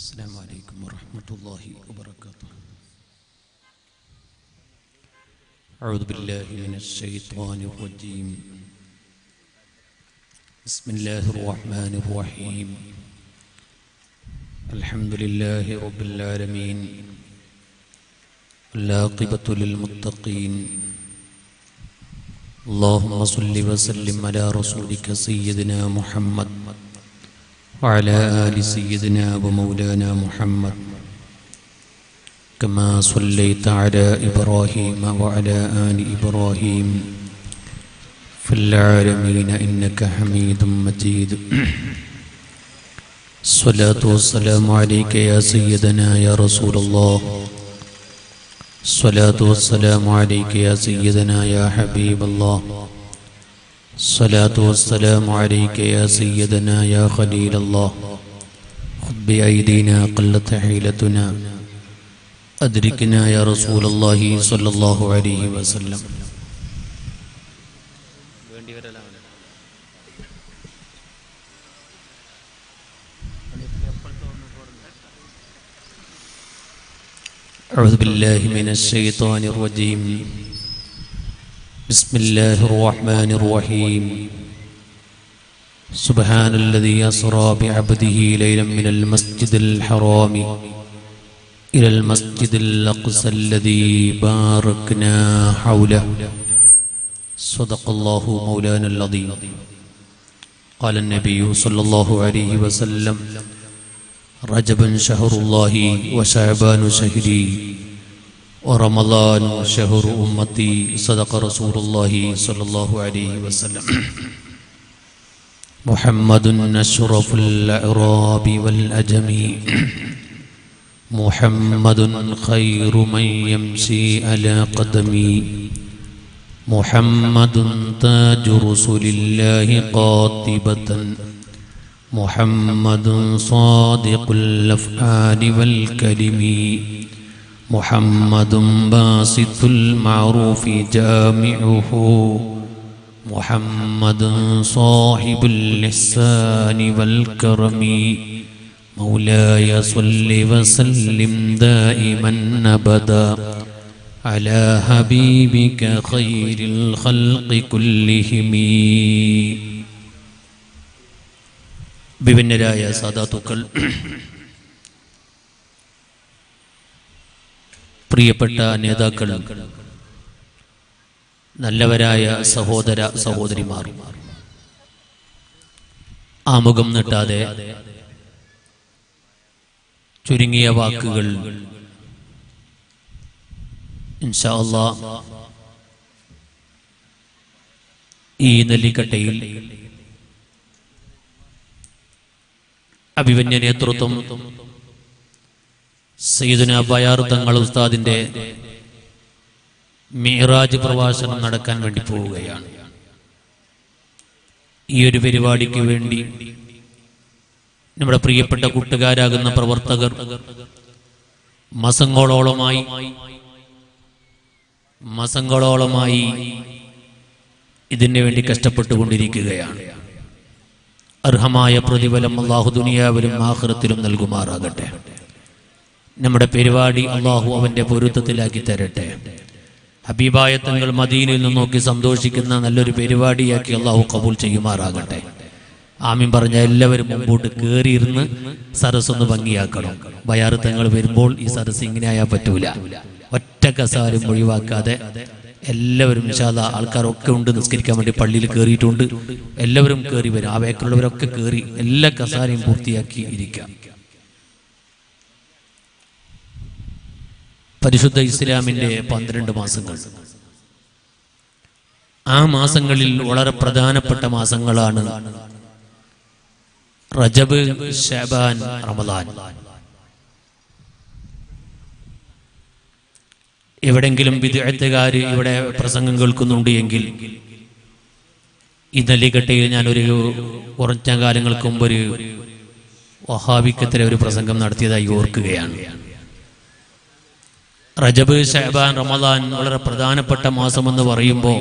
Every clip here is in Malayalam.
السلام عليكم ورحمة الله وبركاته. أعوذ بالله من الشيطان الرجيم. بسم الله الرحمن الرحيم. الحمد لله رب العالمين، والعاقبة للمتقين. اللهم صل وسلم على رسولك سيدنا محمد وعلى آل سيدنا ومولانا محمد، كما صليت على إبراهيم وعلى آل إبراهيم في العالمين إنك حميد مجيد. الصلاة والسلام عليك يا سيدنا يا رسول الله. الصلاة والسلام عليك يا سيدنا يا حبيب الله. الصلاة والسلام عليك يا سيدنا يا خليل الله. خذ بأيدينا قلت حيلتنا، أدركنا يا رسول الله صلى الله عليه وسلم. أعوذ بالله من الشيطان الرجيم. بسم الله الرحمن الرحيم. سبحان الذي أسرى بعبده ليلا من المسجد الحرام إلى المسجد الأقصى الذي باركنا حوله. صدق الله مولانا العظيم. قال النبي صلى الله عليه وسلم: رجب شهر الله وشعبان شهري ورمضان شهر أمتي. صدق رسول الله صلى الله عليه وسلم. محمد أشرف الأعراب والأجم، محمد خير من يمشي على قدمي، محمد تاج رسل الله قاطبة، محمد صادق الأفعال والكلم، محمد باسط المعروف جامعه، محمد صاحب الإحسان والكرم. مولاي صل وسلم دائما أبدا على حبيبك خير الخلق كلهم. വിഭിന്നരായ സാദാത്തുക്കൾ, പ്രിയപ്പെട്ട നേതാക്കൾ, നല്ലവരായ സഹോദര സഹോദരിമാർ, ആമുഖം നീട്ടാതെ ചുരുങ്ങിയ വാക്കുകൾ ഇൻഷാ അല്ലാഹ് ഈ നെല്ലിക്കട്ടയിൽ അഭിമന്യ നേതൃത്വം സയ്യിദുനാ ബയാർ തങ്ങൾ ഉസ്താദിന്റെ മിഅ്റാജ് പ്രഭാഷണം നടക്കാൻ വേണ്ടി പോവുകയാണ്. ഈ ഒരു പരിപാടിക്ക് വേണ്ടി നമ്മുടെ പ്രിയപ്പെട്ട കൂട്ടുകാരാകുന്ന പ്രവർത്തകർ മാസങ്ങളോളമായി ഇതിനു വേണ്ടി കഷ്ടപ്പെട്ടുകൊണ്ടിരിക്കുകയാണ്. അർഹമായ പ്രതിഫലം അല്ലാഹു ദുനിയാവിലും ആഖിറത്തിലും നൽകുമാറാകട്ടെ. നമ്മുടെ പരിപാടി അല്ലാഹു അവന്റെ പൊരുത്തത്തിലാക്കി തരട്ടെ. ഹബീബായ തങ്ങൾ മദീനയിൽ നിന്ന് നോക്കി സന്തോഷിക്കുന്ന നല്ലൊരു പരിപാടിയാക്കി അല്ലാഹു കബൂൽ ചെയ്യുമാറാകട്ടെ. ആമീൻ പറഞ്ഞ എല്ലാവരും മുമ്പോട്ട് കയറിയിരുന്ന് സരസ്സൊന്ന് ഭംഗിയാക്കണം. ബയാർ തങ്ങൾ വരുമ്പോൾ ഈ സരസ് ഇങ്ങനെ ആയാൽ പറ്റൂല. ഒറ്റ കസാരും ഒഴിവാക്കാതെ എല്ലാവരും ഇൻഷാ അല്ലാഹ്, ആൾക്കാരൊക്കെ ഉണ്ട് നിസ്കരിക്കാൻ വേണ്ടി പള്ളിയിൽ കയറിയിട്ടുണ്ട്. എല്ലാവരും കയറി വരും. ആ വേക്കുള്ളവരൊക്കെ കയറി എല്ലാ കസാരയും പൂർത്തിയാക്കി ഇരിക്കാം. പരിശുദ്ധ ഇസ്ലാമിന്റെ 12 മാസങ്ങൾ, ആ മാസങ്ങളിൽ വളരെ പ്രധാനപ്പെട്ട മാസങ്ങളാണ് റജബ്, ശഅബാൻ, റമദാൻ. എവിടെങ്കിലും ബിദ്അത്തുകാർ ഇവിടെ പ്രസംഗം കേൾക്കുന്നുണ്ട് എങ്കിൽ ഈ നെല്ലിക്കട്ടയിൽ ഞാനൊരു കുറച്ച കാലങ്ങൾക്ക് മുമ്പ് ഒരു വഹാബിക്കത്തിലെ ഒരു പ്രസംഗം നടത്തിയതായി ഓർക്കുകയാണ്. റജബ്, ശഅബാൻ, റമദാൻ വളരെ പ്രധാനപ്പെട്ട മാസമെന്ന് പറയുമ്പോൾ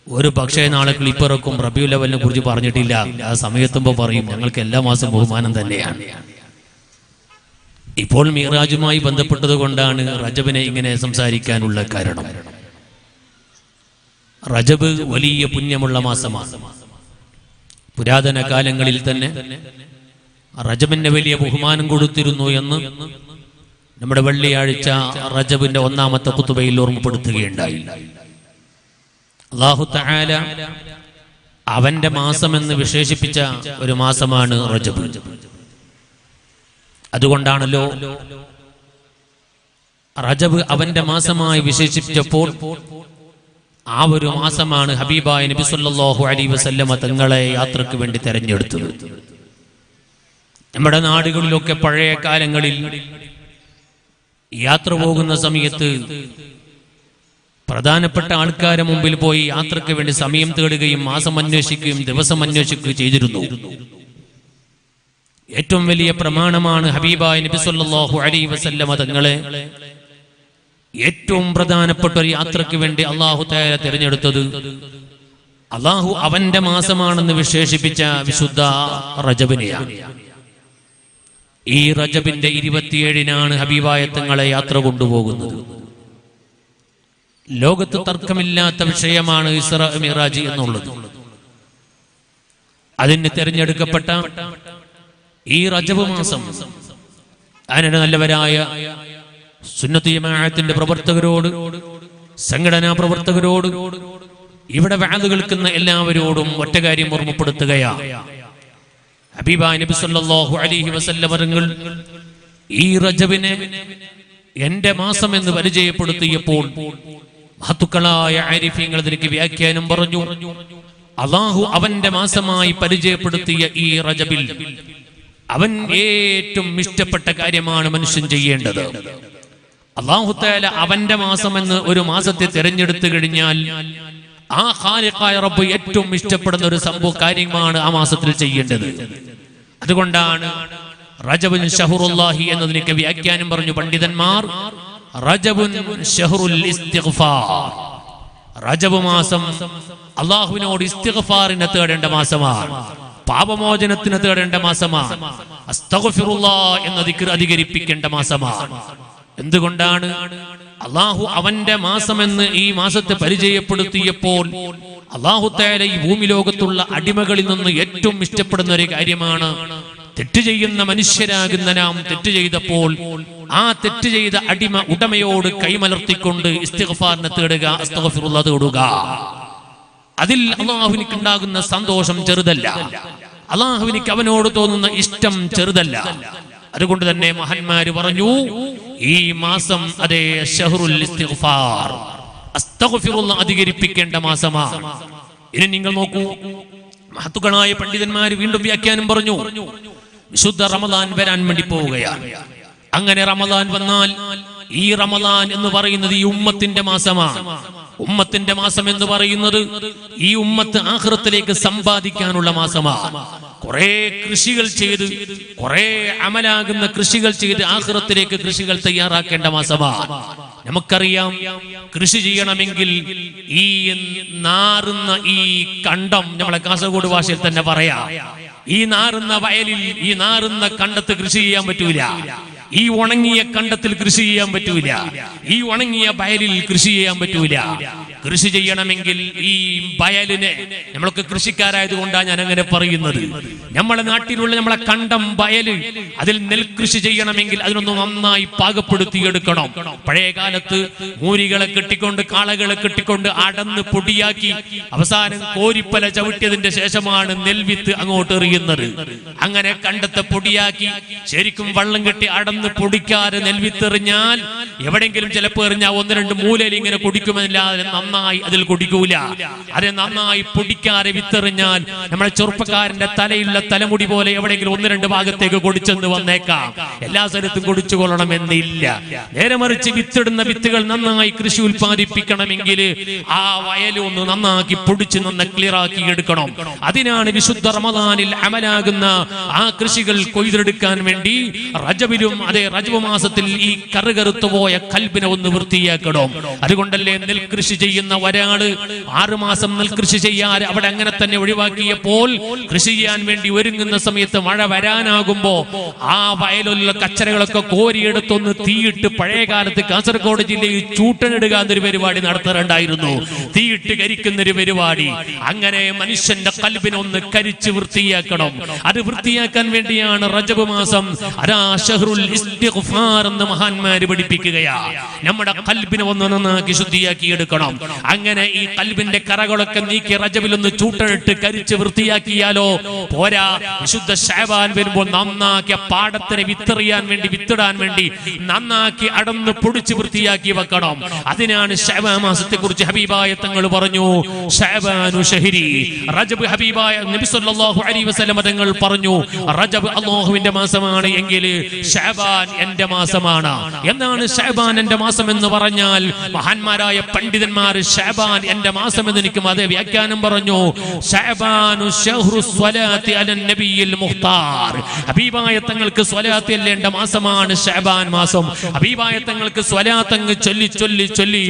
ഒരു പക്ഷേ നാളെ ക്ലിപ്പിറക്കും റബീഉൽ അവ്വലിനെ കുറിച്ച് പറഞ്ഞിട്ടില്ല. ആ സമയത്തുമ്പോൾ പറയും ഞങ്ങൾക്ക് എല്ലാ മാസം ബഹുമാനം തന്നെയാണ്. ഇപ്പോൾ മിഅ്റാജുമായി ബന്ധപ്പെട്ടത് കൊണ്ടാണ് റജബിനെ ഇങ്ങനെ സംസാരിക്കാനുള്ള കാരണം. റജബ് വലിയ പുണ്യമുള്ള മാസമാണ്. പുരാതന കാലങ്ങളിൽ തന്നെ റജബിന്റെ വലിയ ബഹുമാനം കൊടുത്തിരുന്നു എന്ന് നമ്മുടെ വെള്ളിയാഴ്ച റജബിന്റെ ഒന്നാമത്തെ ഖുതുബയിൽ ഓർമ്മപ്പെടുത്തുകയുണ്ടായി. അല്ലാഹു തആല അവന്റെ മാസമെന്ന് വിശേഷിപ്പിച്ച ഒരു മാസമാണ് റജബ്. അതുകൊണ്ടാണല്ലോ റജബ് അവന്റെ മാസമായി വിശേഷിപ്പിച്ചപ്പോൾ ആ ഒരു മാസമാണ് ഹബീബായ നബി സല്ലല്ലാഹു അലൈഹി വസല്ലമ തങ്ങളെ യാത്രയ്ക്ക് വേണ്ടി തെരഞ്ഞെടുത്തത്. നമ്മുടെ നാടുകളിലൊക്കെ പഴയ കാലങ്ങളിൽ യാത്ര പോകുന്ന സമയത്ത് പ്രധാനപ്പെട്ട ആൾക്കാരെ മുമ്പിൽ പോയി യാത്രയ്ക്ക് വേണ്ടി സമയം തേടുകയും മാസം അന്വേഷിക്കുകയും ദിവസം അന്വേഷിക്കുകയും ചെയ്തിരുന്നു. ഏറ്റവും വലിയ പ്രമാണമാണ് ഹബീബായ നബി സല്ലല്ലാഹു അലൈഹി വസല്ലമ തങ്ങളെ ഏറ്റവും പ്രധാനപ്പെട്ട ഒരു യാത്രയ്ക്ക് വേണ്ടി അല്ലാഹു തആല തിരഞ്ഞെടുത്തത് അല്ലാഹു അവന്റെ മാസമാണെന്ന് വിശേഷിപ്പിച്ച വിശുദ്ധ റജബിനെയാണ്. ഈ റജബിന്റെ 27-നാണ് ഹബീബായ തങ്ങളെ യാത്ര കൊണ്ടുപോകുന്നത്. ലോകത്ത് തർക്കമില്ലാത്ത വിഷയമാണ് ഇസ്രാ മിഅ്റാജ് എന്നുള്ളത്. അതിന് തിരഞ്ഞെടുക്കപ്പെട്ട ഈ റജബ് മാസം അതിന് നല്ലവരായ സുന്നത്ത് ജമാഅത്തിന്റെ പ്രവർത്തകരോട്, സംഘടനാ പ്രവർത്തകരോട്, ഇവിടെ വഅദ് കേൾക്കുന്ന എല്ലാവരോടും ഒറ്റ കാര്യം ഓർമ്മപ്പെടുത്തുകയാണ്. ഹബീബായ നബി സല്ലല്ലാഹു അലൈഹി വസല്ലം തങ്ങൾ ഈ റജബിനെ എന്റെ മാസം എന്ന് പരിചയപ്പെടുത്തിയപ്പോൾ മഹത്തുക്കളായ ആരിഫീങ്ങൾ ഇതിലേക്ക് വ്യാഖ്യാനം പറഞ്ഞു. അല്ലാഹു അവന്റെ മാസമായി പരിചയപ്പെടുത്തിയ ഈ റജബിൽ അവൻ ഏറ്റവും ഇഷ്ടപ്പെട്ട കാര്യമാണ് മനുഷ്യൻ ചെയ്യേണ്ടത്. അല്ലാഹു തആല അവന്റെ മാസമെന്ന് ഒരു മാസത്തെ തിരഞ്ഞെടുത്തു കഴിഞ്ഞാൽ ആ ഖാലിഖായ റബ്ബ് ഏറ്റവും ഇഷ്ടപ്പെടുന്ന ഒരു സംഭവ കാര്യമാണ് ആ മാസത്തിൽ ചെയ്യേണ്ടത്. അതുകൊണ്ടാണ് റജബുൻ ശഹറുല്ലാഹി എന്നതിനൊക്കെ വ്യാഖ്യാനം പറഞ്ഞു പണ്ഡിതന്മാർ. റജബുൻ ശഹറുൽ ഇസ്തിഗ്ഫാർ, റജബ് മാസം അല്ലാഹുവിനോട് ഇസ്തിഗ്ഫാറിനെ തേടേണ്ട മാസമാണ്, പാപമോചനത്തിന് തേടേണ്ട മാസമാണ്, അസ്തഗ്ഫിറുല്ലാഹ് എന്ന ദിക്ർ അധികരിപ്പിക്കേണ്ട മാസമാണ്. എന്തുകൊണ്ടാണ്? അല്ലാഹു അവന്റെ മാസമെന്ന് ഈ മാസത്തെ പരിചയപ്പെടുത്തിയപ്പോൾ അല്ലാഹു തആല ഈ ഭൂമി ലോകത്തുള്ള അടിമകളിൽ നിന്ന് ഏറ്റവും ഇഷ്ടപ്പെടുന്ന ഒരു കാര്യമാണ് തെറ്റ് ചെയ്യുന്ന മനുഷ്യരാകുന്ന നാം തെറ്റ് ചെയ്തപ്പോൾ ആ തെറ്റ് ചെയ്ത അടിമ ഉടമയോട് കൈമലർത്തിക്കൊണ്ട് ഇസ്തിഗ്ഫാറിനെ തേടുക, അസ്തഗ്ഫിറുല്ലാഹ് തേടുക. അതിൽ അല്ലാഹുവിനിക്ക് ഉണ്ടാകുന്ന സന്തോഷം ചെറുതല്ല, അല്ലാഹുവിനിക്ക് അവനോട് തോന്നുന്ന ഇഷ്ടം ചെറുതല്ല. അതുകൊണ്ട് തന്നെ മഹാന്മാര് പറഞ്ഞു ഈ മാസം അതേ ശഹറുൽ ഇസ്തിഗ്ഫാർ, അസ്തഗ്ഫിറുല്ലാഹ് അധികരിപ്പിക്കേണ്ട മാസമാണ്. ഇനി നിങ്ങൾ നോക്കൂ, മഹത്തുക്കളായ പണ്ഡിതന്മാർ വീണ്ടും വ്യാഖ്യാനം പറഞ്ഞു. വിശുദ്ധ റമദാൻ വരാൻ വേണ്ടി പോവുകയാണ്. അങ്ങനെ റമദാൻ വന്നാൽ ഈ റമദാൻ എന്ന് പറയുന്നത് ഈ ഉമ്മത്തിന്റെ മാസമാണ്. ഉമ്മത്തിന്റെ മാസം എന്ന് പറയുന്നത് ഈ ഉമ്മത്ത് ആഖിറത്തിലേക്ക് സമ്പാദിക്കാനുള്ള മാസമാണ്. കുറെ കൃഷികൾ ചെയ്ത്, കുറെ അമലാകുന്ന കൃഷികൾ ചെയ്ത് ആഖിറത്തിലേക്ക് കൃഷികൾ തയ്യാറാക്കേണ്ട മാസമാണ്. നമുക്കറിയാം, കൃഷി ചെയ്യണമെങ്കിൽ ഈ നാറുന്ന ഈ കണ്ടം, നമ്മളെ കാസർഗോഡ് ഭാഷയിൽ തന്നെ പറയാം, ഈ നാറുന്ന വയലിൽ, ഈ നാറുന്ന കണ്ടത്ത് കൃഷി ചെയ്യാൻ പറ്റൂല. ഈ ഉണങ്ങിയ കണ്ടത്തിൽ കൃഷി ചെയ്യാൻ പറ്റൂല. ഈ ഉണങ്ങിയ വയലിൽ കൃഷി ചെയ്യാൻ പറ്റൂല. കൃഷി ചെയ്യണമെങ്കിൽ ഈ വയലിനെ, നമ്മളൊക്കെ കൃഷിക്കാരായത് കൊണ്ടാണ് ഞാൻ അങ്ങനെ പറയുന്നത്, നമ്മളെ നാട്ടിലുള്ള നമ്മളെ കണ്ടം വയല്, അതിൽ നെൽകൃഷി ചെയ്യണമെങ്കിൽ അതിനൊന്ന് നന്നായി പാകപ്പെടുത്തിയെടുക്കണം. പഴയ കാലത്ത് മൂരികളെ കെട്ടിക്കൊണ്ട്, കാളകളെ കെട്ടിക്കൊണ്ട് അടന്ന് പൊടിയാക്കി അവസാനം കോരിപ്പല ചവിട്ടിയതിന്റെ ശേഷമാണ് നെൽവിത്ത് അങ്ങോട്ട് എറിയുന്നത്. അങ്ങനെ കണ്ടത്തെ പൊടിയാക്കി ശരിക്കും വള്ളം കെട്ടി അടന്ന് പൊടിക്കാതെ നെൽവിത്തെറിഞ്ഞാൽ എവിടെയെങ്കിലും ചിലപ്പോൾ എറിഞ്ഞാൽ ഒന്ന് രണ്ട് മൂലയിൽ ഇങ്ങനെ പൊടിക്കുമെന്നില്ലാതെ നന്നായി അതിൽ കൊടിക്കൂല. അത് നന്നായി പൊടിക്കാതെ വിത്തെറിഞ്ഞാൽ നമ്മളെ ചെറുപ്പക്കാരന്റെ തലയുള്ള തലമുടി പോലെ എവിടെയെങ്കിലും ഒന്ന് രണ്ട് ഭാഗത്തേക്ക് കൊടിച്ചെന്ന് വന്നേക്കാം. എല്ലാ സ്ഥലത്തും കൊടിച്ചു കൊള്ളണമെന്നില്ല. നേരെ മറിച്ച് വിത്തിടുന്ന വിത്തുകൾ നന്നായി കൃഷി ഉൽപ്പാദിപ്പിക്കണമെങ്കിൽ ആ വയലൊന്ന് നന്നാക്കി പൊടിച്ച് നന്ന ക്ലിയറാക്കി എടുക്കണം. അതിനാണ് വിശുദ്ധ റമദാനിൽ അമലാകുന്ന ആ കൃഷികൾ കൊയ്തെടുക്കാൻ വേണ്ടി റജബിലും അതേ റജബ് മാസത്തിൽ ഈ കറുകറുത്തു പോയ കൽബിനെ ഒന്ന് വൃത്തിയാക്കണം. അതുകൊണ്ടല്ലേ നെൽകൃഷി ചെയ്യുന്ന ചെയ്യുന്ന ഒരാള് 6 മാസം നെൽകൃഷി ചെയ്യാൻ അവിടെ അങ്ങനെ തന്നെ ഒഴിവാക്കിയപ്പോൾ കൃഷി ചെയ്യാൻ വേണ്ടി ഒരുങ്ങുന്ന സമയത്ത് മഴ വരാനാകുമ്പോ ആ വയലുള്ള കച്ചറകളൊക്കെ കോരിയെടുത്തൊന്ന് തീയിട്ട് പഴയ കാലത്ത് കാസർഗോഡ് ജില്ലയിൽ ചൂട്ടനിടുക എന്നൊരു പരിപാടി നടത്താറുണ്ടായിരുന്നു. തീയിട്ട് കരിക്കുന്ന ഒരു പരിപാടി. അങ്ങനെ മനുഷ്യന്റെ ഖൽബിനെ ഒന്ന് കരിച്ച് വൃത്തിയാക്കണം. അത് വൃത്തിയാക്കാൻ വേണ്ടിയാണ് റജബ് മാസം ഷഹ്റുൽ ഇസ്തിഗ്ഫാർ എന്ന് മഹാന്മാര് പഠിപ്പിക്കുകയാ. നമ്മുടെ ഖൽബിനെ ഒന്ന് നന്നാക്കി ശുദ്ധിയാക്കി എടുക്കണം. അങ്ങനെ ഈ ഖൽബിന്റെ കറകളൊക്കെ നീക്കി റജബിൽ ഒന്ന് ചൂട്ടനിട്ട് കരിച്ച് വൃത്തിയാക്കിയാലോ പോരാ, വിശുദ്ധ ശഅബാൻ വരുമ്പോൾ നന്നാക്കിയ പാടത്തിനെ വിത്തെറിയാൻ വേണ്ടി വിത്തിടാൻ വേണ്ടി നന്നാക്കി അടന്ന് പൊടിച്ച് വൃത്തിയാക്കി വെക്കണം. അതിനാണ് ശഅബാൻ മാസത്തെ കുറിച്ച് ഹബീബായ തങ്ങൾ പറഞ്ഞു, ശഅബാനു ശഹരി. റജബ് ഹബീബായ നബി സല്ലല്ലാഹു അലൈഹി വസല്ലം തങ്ങൾ പറഞ്ഞു, റജബ് അല്ലാഹുവിന്റെ മാസമാണ് എങ്കിൽ ശഅബാൻ എന്റെ മാസമാണ്. എന്താണ് ശഅബാൻ എന്റെ മാസം എന്ന് പറഞ്ഞാൽ? മഹാന്മാരായ പണ്ഡിതന്മാർ ശഅബാൻ എന്റെ മാസം എന്ന് എനിക്ക് അതേ വ്യാഖ്യാനം പറഞ്ഞു. ശഅബാനു ശഹ്റു സ്വലാത്തി അലൻ നബിയിൽ മുഖ്താർ. ഹബീബായ തങ്ങൾക്ക് സ്വലാത്ത് ചെല്ലേണ്ട മാസമാണ് ശഅബാൻ മാസം. ഹബീബായ തങ്ങൾക്ക് സ്വലാത്ത് അങ്ങ് ചൊല്ലി ചൊല്ലി ചൊല്ലി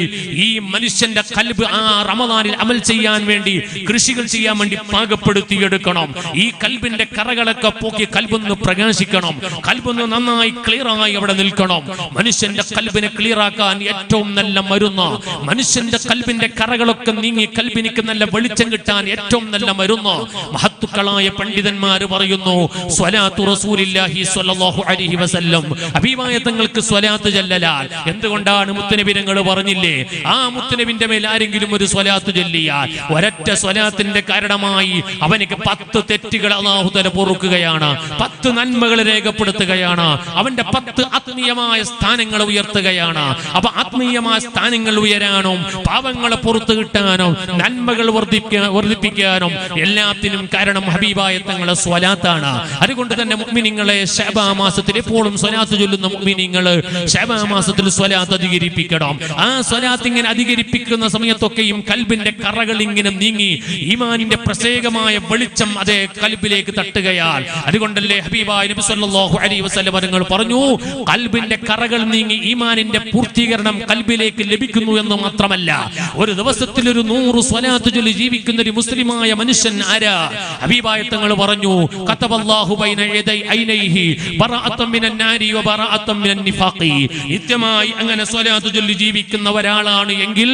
ഈ മനുഷ്യന്റെ ഖൽബ് ആ റമദാനിൽ അമൽ ചെയ്യാൻ വേണ്ടി, കൃഷികൾ ചെയ്യാൻ വേണ്ടി പാകപ്പെടുത്തിയെടുക്കണം. ഈ ഖൽബിന്റെ കറകളൊക്കെ പോക്കി ഖൽബൊന്ന് പ്രകാശിക്കണം. ഖൽബൊന്ന് നന്നായി ക്ലിയറായി അവിടെ നിൽക്കണം. മനുഷ്യന്റെ ഖൽബിനെ ക്ലിയറാക്കാൻ ഏറ്റവും നല്ല മരുന്ന്, മനുഷ്യന്റെ ഖൽബിന്റെ കറകളൊക്കെ നീങ്ങി ഖൽബിനിക്ക് നല്ല വെളിച്ചം കിട്ടാൻ ഏറ്റവും നല്ല മരുന്ന് മഹത്തുക്കളായ പണ്ഡിതന്മാർ പറയുന്നു, സ്വലാത്തു റസൂലില്ലാഹി സ്വല്ലല്ലാഹു അലൈഹി വസല്ലം. ഹബീബായ തങ്ങൾക്ക് സ്വലാത്ത് ചൊല്ലലാൽ. എന്തുകൊണ്ടാണ്? മുത്തുനബി തങ്ങൾ പറഞ്ഞില്ലേ, ആ മുത്തുനബിന്റെ മേൽ ആരെങ്കിലും ഒരു സ്വലാത്ത് ചൊല്ലിയാൽ ഒരൊറ്റ സ്വലാത്തിന്റെ കാരണമായി അവനിക്ക് 10 തെറ്റുകൾ അല്ലാഹു തആല പൊറുക്കുകയാണ്, 10 നന്മകൾ രേഖപ്പെടുത്തുകയാണ്, അവന്റെ 10 ആത്മീയമായ സ്ഥാനങ്ങൾ ഉയർത്തുകയാണ്. അപ്പൊ ആത്മീയമായ സ്ഥാനങ്ങൾ ഉയരാനും പാപങ്ങളെ പുറത്തു കിട്ടാനും നന്മകൾ വർദ്ധിപ്പിക്കാനും എല്ലാത്തിനും കാരണം ഹബീബായ തങ്ങളെ സ്വലാത്താണ്. അതുകൊണ്ട് തന്നെ മുഅ്മിനീങ്ങളെ ശഅബാൻ മാസത്തിൽ എപ്പോഴും സ്വലാത്ത് ചൊല്ലുന്ന മുഅ്മിനീങ്ങൾ ശഅബാൻ മാസത്തിൽ സ്വലാത്ത് അധികരിപ്പിക്കണം. ആ സ്വലാത്ത് ഇങ്ങനെ അധികരിപ്പിക്കുന്ന സമയത്തൊക്കെയും ഖൽബിന്റെ കറകൾ ഇങ്ങനെ നീങ്ങി ഈമാനിന്റെ പ്രത്യേകമായ വെളിച്ചം അതേ ഖൽബിലേക്ക് തട്ടുകയാൽ. അതുകൊണ്ടല്ലേ ഹബീബായ നബി സല്ലല്ലാഹു അലൈഹി വസല്ലം തങ്ങൾ പറഞ്ഞു, ഖൽബിന്റെ കറകൾ നീങ്ങി ഈമാനിന്റെ പൂർത്തീകരണം ഖൽബിലേക്ക് ലഭിക്കുന്നു എന്ന് മാത്രമല്ല, ഒരു ദിവസത്തിൽ ഒരു 100 സ്വലാത്ത് ചൊല്ലി ജീവിക്കുന്ന ഒരു മുസ്ലിമായ മനുഷ്യൻ ആരാ? ഹബീബായ തങ്ങൾ പറഞ്ഞു, കതബല്ലാഹു ബൈന യദൈ ഐനൈഹി ബറാഅത്തൻ മിനൻ നാരി വ ബറാഅത്തൻ മിനൻ നിഫാഖി. നിത്യമായി അങ്ങനെ സ്വലാത്ത് ചൊല്ലി ജീവിക്കുന്ന ഒരാളാണ് എങ്കിൽ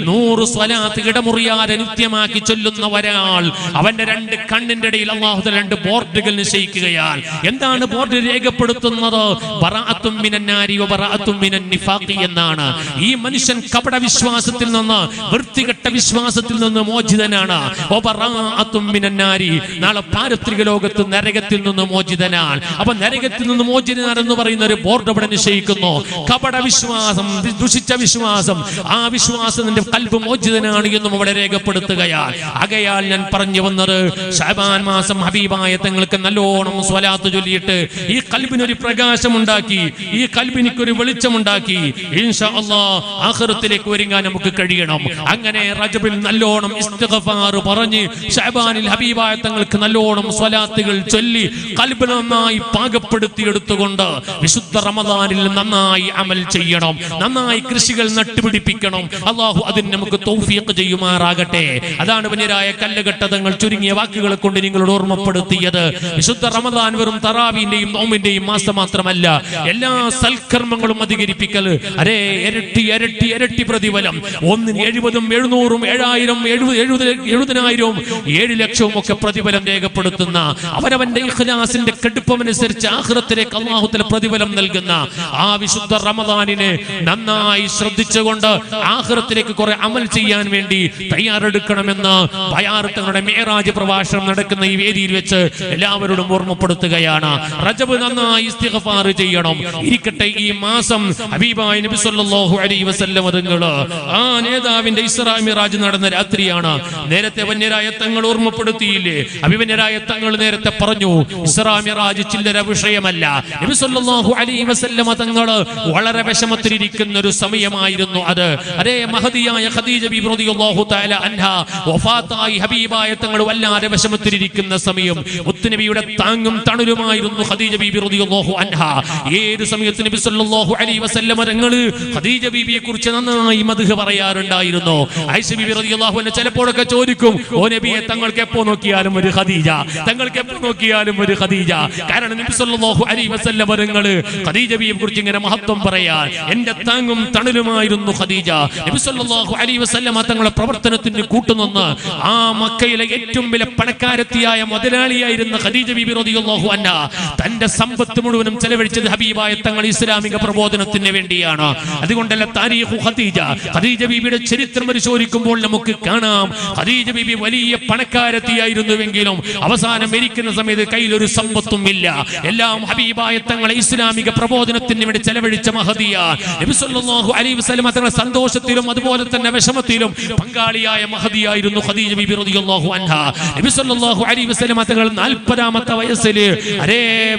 100 സ്വലാത്ത് ഇടമുറിയാതെ നിത്യമാക്കി ചൊല്ലുന്ന ഒരാൾ, അവന്റെ 2 കണ്ണിന്റെ ഇടയിൽ അല്ലാഹു തആല 2 ബോർഡുകൾ നിശ്ചയിക്കുകയാണ്. എന്താണ് ബോർഡ് രേഖപ്പെടുത്തുന്നത്? ബറാഅത്തും മിനൻ നാരി വ ബറാഅത്തും മിനൻ നിഫാഖി എന്നാണ്. ഈ മനുഷ്യൻ കപട വിശ്വാസത്തിൽ നിന്ന്, വൃത്തികെട്ട വിശ്വാസത്തിൽ നിന്ന് മോചിതനാണ്. വ ബറാഅത്തും മിനൻ നാരി, നാളെ പാരത്രിക ലോകത്ത് നരകത്തിൽ നിന്ന് മോചിതനാണ്. അപ്പൊ നരകത്തിൽ നിന്ന് മോചിതനാണെന്ന് പറയുന്ന ഒരു ബോർഡ് അവിടെ നിശ്ചയിക്കുന്നു. കപട വിശ്വാസം, ദുഷിച്ച വിശ്വാസം, ആ വിശ്വാസത്തിന്റെ ഖൽബ് മോചിതനാണ് എന്നും അവിടെ രേഖപ്പെടുത്തുകയാണ്. ആകയാൽ ഞാൻ പറഞ്ഞു വന്നത്, ശഅബാൻ മാസം ഹബീബായ തങ്ങൾക്ക് നല്ലോണം സ്വലാത്ത് ചൊല്ലിയിട്ട് ഈ ഖൽബിനൊരു പ്രകാശമുണ്ടാക്കി, ഈ ഖൽബിനിക്കൊരു വെളിച്ചമുണ്ടാക്കി ഇൻഷാ അല്ലാഹ് ആഖിറത്തിലേക്ക് ഒരുങ്ങാൻ നമുക്ക് കഴിയണം. അങ്ങനെ റജബിൽ നല്ലോണം ഇസ്തിഗ്ഫാർ പറഞ്ഞ് ശഅബാനിൽ ഹബീബായ തങ്ങൾക്ക് നല്ലോണം സ്വലാത്തുകൾ ചൊല്ലി ഖൽബ് നന്നായി പാകപ്പെടുത്തി എടുത്തുകൊണ്ട് വിശുദ്ധ റമദാനിൽ നന്നായി അമൽ ചെയ്യണം, നന്നായി കൃഷികൾ നട്ടുപിടിപ്പിക്കണം. അല്ലാഹു അതിന് നമുക്ക് തൗഫീഖ് ചെയ്യുമാറാകട്ടെ. അതാണ് വന്യരായ കല്ലുകെട്ടതങ്ങൾ ചുരുങ്ങിയ വാക്കുകൾ കൊണ്ട് നിങ്ങളോട് ഓർമ്മപ്പെടുത്തിയത്. വിശുദ്ധ റമദാൻ വെറും തറാവീന്റെയും നോമ്പിന്റെയും മാസം മാത്രമല്ല, എല്ലാ സൽക്കർമ്മങ്ങളും അധികരിപ്പിക്കൽ. അരേ ഇരട്ടി ഇരട്ടി ഇരട്ടി പ്രതിഫലം. 1 70 700 7000 70,000 7 ലക്ഷവും ഒക്കെ പ്രതിഫലം രേഖപ്പെടുത്തുന്ന, അവനവന്റെ ഇഖ്ലാസിന്റെ കടുപ്പമനുസരിച്ച് ആഖിറത്തിലേക്ക് അല്ലാഹു തആല പ്രതിഫലം നൽകുന്ന ആ വിശുദ്ധ റമദാനിനെ നന്നായി ശ്രദ്ധിച്ചുകൊണ്ട് ആഖിറത്തിലേക്ക് കുറെ അമൽ ചെയ്യാൻ വേണ്ടി തയ്യാറെടുക്കണമെന്ന് ബയാർ തങ്ങളുടെ മിഅ്റാജ് പ്രഭാഷണം നടക്കുന്ന ഈ വേദിയിൽ വെച്ച് എല്ലാവരോടും ഓർമ്മപ്പെടുത്തുകയാണ്. റജബ് നന്നായി ഇസ്തിഗ്ഫാർ ചെയ്യണം. ഇരിക്കട്ടെ, ഈ മാസം ഹബീബായ നബി സല്ലല്ലാഹു അലൈഹി വസല്ലം തങ്ങൾ ആ നേതാവിന്റെ ഇസ്രാ മിഅ്റാജ് നടന്ന രാത്രിയാണ്. നേരത്തെ വന്യരായ തങ്ങൾ ഓർമ്മപ്പെടുത്തിയില്ലേ? അഭിമന്യരായ തങ്ങൾ നേരത്തെ പറഞ്ഞു, ഇസ്രാ മിഅ്റാജ് ചില്ലറ വിഷയമല്ല. നബി സല്ലല്ലാഹു അലൈഹി വസല്ലം തങ്ങൾ വളരെ വിഷമത്തിലിരിക്കുന്ന ഒരു സമയമായിരുന്നു അത്. അതേ മഹദിയായ ഖദീജ ബീബി റളിയല്ലാഹു തആല അൻഹാ വഫാത്തായി ഹബീബായ തങ്ങൾ വല്ലാതെ വിഷമത്തിലിരിക്കുന്ന സമയം മുത്തുനബിയുടെ താങ്ങും തണലുമായിരുന്നു ഖദീജ ബീബി റളിയല്ലാഹു അൻഹാ. ഏത് സമയത്ത് നബി സല്ലല്ലാഹു അലൈഹി വസല്ലം തങ്ങൾ ഖദീജ ബീബിയെ കുറിച്ച് നന്നായി മദ്ഹ് പറയാറുണ്ട്. ചെയ്യാറുണ്ടായിരുന്നു. ആയിഷ ബീബി റളിയല്ലാഹു അൻഹ ചിലപ്പോഴൊക്കെ ചോദിക്കും, ഓ നബിയെ, തങ്ങൾക്ക് എപ്പോ നോക്കിയാലും ഒരു ഖദീജ, തങ്ങൾക്ക് എപ്പോ നോക്കിയാലും ഒരു ഖദീജ. കാരണം നബി സല്ലല്ലാഹു അലൈഹി വസല്ലം തങ്ങൾ ഖദീജ ബീവിയെ കുറിച്ച് ഇങ്ങനെ മഹത്വം പറയാൻ, എന്റെ താങ്ങും തണലുമായിരുന്നു ഖദീജ. നബി സല്ലല്ലാഹു അലൈഹി വസല്ലം തങ്ങളുടെ പ്രവർത്തനത്തിന് കൂട്ടുനിന്ന് ആ മക്കയിലെ ഏറ്റവും വലിയ പണക്കാരത്തിയായ മുതലാളിയായിരുന്ന ഖദീജ ബീബി റളിയല്ലാഹു അൻഹ തന്റെ സമ്പത്ത് മുഴുവനും ചെലവഴിച്ചത് ഹബീബായ തങ്ങൾ ഇസ്ലാമിക പ്രബോധനത്തിന് വേണ്ടിയാണ്. അതുകൊണ്ടല്ല താരീഖു ഖദീജ, ഖദീജ ബീബിയുടെ ചരിത്രം പരിശോധിക്കുമ്പോൾ നമുക്ക് കാണാം, ഖദീജ ബീബി വലിയ പണക്കാരത്തിയായിരുന്നുവെങ്കിലും അവസാനം മരിക്കുന്ന സമയത്ത് കയ്യിൽ ഒരു സമ്പത്തും ഇല്ല. എല്ലാം ഹബീബായ തങ്ങളെ ഇസ്ലാമിക പ്രബോധനത്തിന് വേണ്ടി ചെലവഴിച്ച മഹദിയ. നബി സല്ലല്ലാഹു അലൈഹി വസല്ലം തങ്ങളുടെ സന്തോഷത്തിലും അതുപോലെ തന്നെ വിഷമത്തിലും പങ്കാളിയായ മഹദിയായിരുന്നു ഖദീജ ബീബി റളിയല്ലാഹു അൻഹ. നബി സല്ലല്ലാഹു അലൈഹി വസല്ലം തങ്ങൾ 40ാമത്തെ വയസ്സിൽ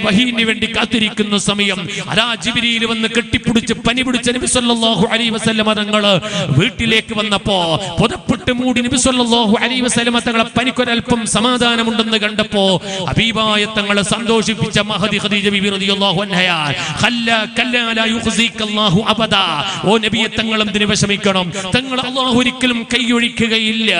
വഹീന് വേണ്ടി കാത്തിരിക്കുന്ന സമയം ജിബ്രീൽ വന്ന് കെട്ടിപ്പിടിച്ച് പനി പിടിച്ച നബി സല്ലല്ലാഹു അലൈഹി വസല്ലം തങ്ങൾ വീട്ടിലേക്ക് വന്നപ്പോ പുതപ്പിട്ട് മൂടി നബി സല്ലല്ലാഹു അലൈഹി വസല്ലം തങ്ങളെ പനിക്കൊരൽപ്പം സമാധാനമുണ്ടെന്ന് കണ്ടപ്പോ ഹബീബായ തങ്ങളെ സന്തോഷിപ്പിച്ച മഹദി ഖദീജ ബീബി റളിയല്ലാഹു അൻഹ. കല്ലാ ലാ യുഖ്സികല്ലാഹു അബദാ. ഓ നബിയെ, തങ്ങൾ എന്തിന് വിഷമിക്കണം? തങ്ങൾ അല്ലാഹു ഒരിക്കലും കൈയൊഴിക്കുകയില്ല.